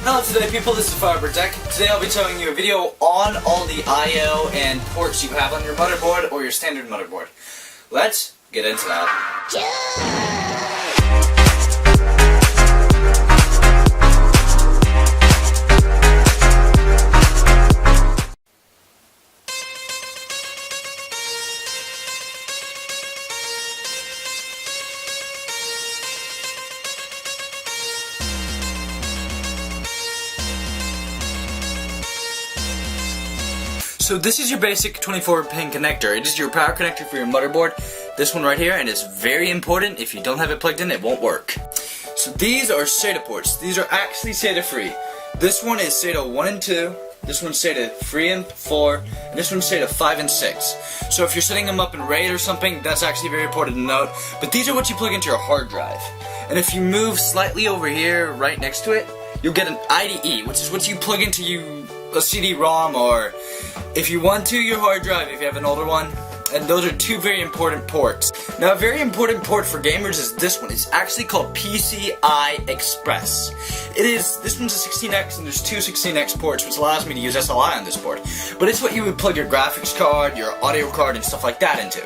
Hello today people, this is Firebird Tech. Today I'll be showing you a video on all the I/O and ports you have on your motherboard or your standard motherboard. Let's get into that. So this is your basic 24-pin connector. It is your power connector for your motherboard. This one right here, and it's very important. If you don't have it plugged in, it won't work. So these are SATA ports. These are actually SATA free. This one is SATA 1 and 2. This one's SATA 3 and 4. And this one's SATA 5 and 6. So if you're setting them up in RAID or something, that's actually very important to note. But these are what you plug into your hard drive. And if you move slightly over here, right next to it, you'll get an IDE, which is what you plug into a CD-ROM, or if you want to, your hard drive if you have an older one. And those are two very important ports. Now a very important port for gamers is this one. It's actually called PCI Express. This one's a 16X and there's two 16X ports, which allows me to use SLI on this board. But it's what you would plug your graphics card, your audio card, and stuff like that into.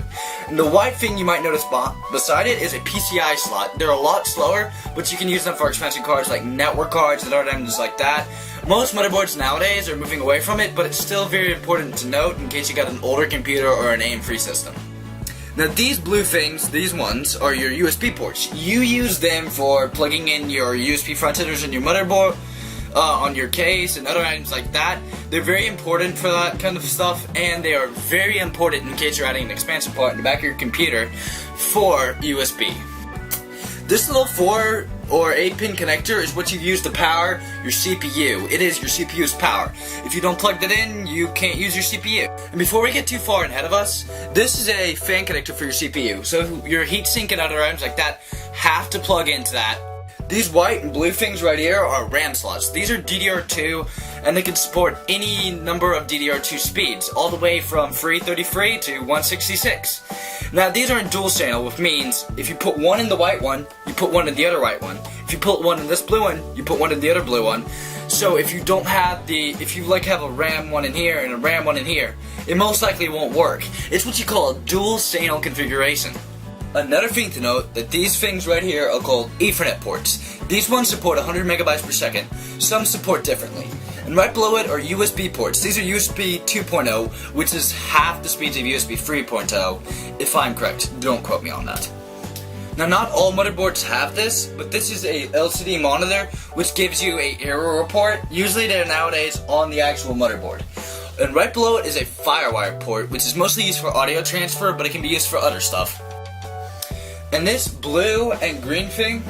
And the white thing you might notice beside it is a PCI slot. They're a lot slower, but you can use them for expensive cards like network cards and other items like that. Most motherboards nowadays are moving away from it, but it's still very important to note in case you got an older computer or an AM-free system. Now these blue things, these ones, are your USB ports. You use them for plugging in your USB front headers in your motherboard, on your case, and other items like that. They're very important for that kind of stuff, and they are very important in case you're adding an expansion part in the back of your computer for USB. This little 4 or 8-pin connector is what you use to power your CPU. It is your CPU's power. If you don't plug that in, you can't use your CPU. And before we get too far ahead of us, this is a fan connector for your CPU. So your heatsink and other items like that have to plug into that. These white and blue things right here are RAM slots. These are DDR2, and they can support any number of DDR2 speeds, all the way from 333 to 166. Now these are in dual channel, which means if you put one in the white one, you put one in the other white one. If you put one in this blue one, you put one in the other blue one. So if you don't have if you have a RAM one in here and a RAM one in here, it most likely won't work. It's what you call a dual channel configuration. Another thing to note, that these things right here are called Ethernet ports. These ones support 100 megabytes per second. Some support differently. And right below it are USB ports. These are USB 2.0, which is half the speeds of USB 3.0. If I'm correct, don't quote me on that. Now not all motherboards have this, but this is a LCD monitor, which gives you an error report. Usually they're nowadays on the actual motherboard. And right below it is a FireWire port, which is mostly used for audio transfer, but it can be used for other stuff. And this blue and green thing,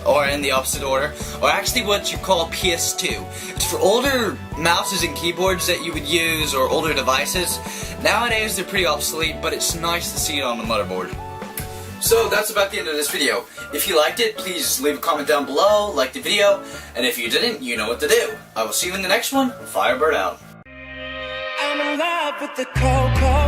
or in the opposite order, are actually what you call PS2. It's for older mouses and keyboards that you would use, or older devices. Nowadays they're pretty obsolete, but it's nice to see it on the motherboard. So that's about the end of this video. If you liked it, please leave a comment down below, like the video, and if you didn't, you know what to do. I will see you in the next one. Firebird out. I'm in love with the cocoa.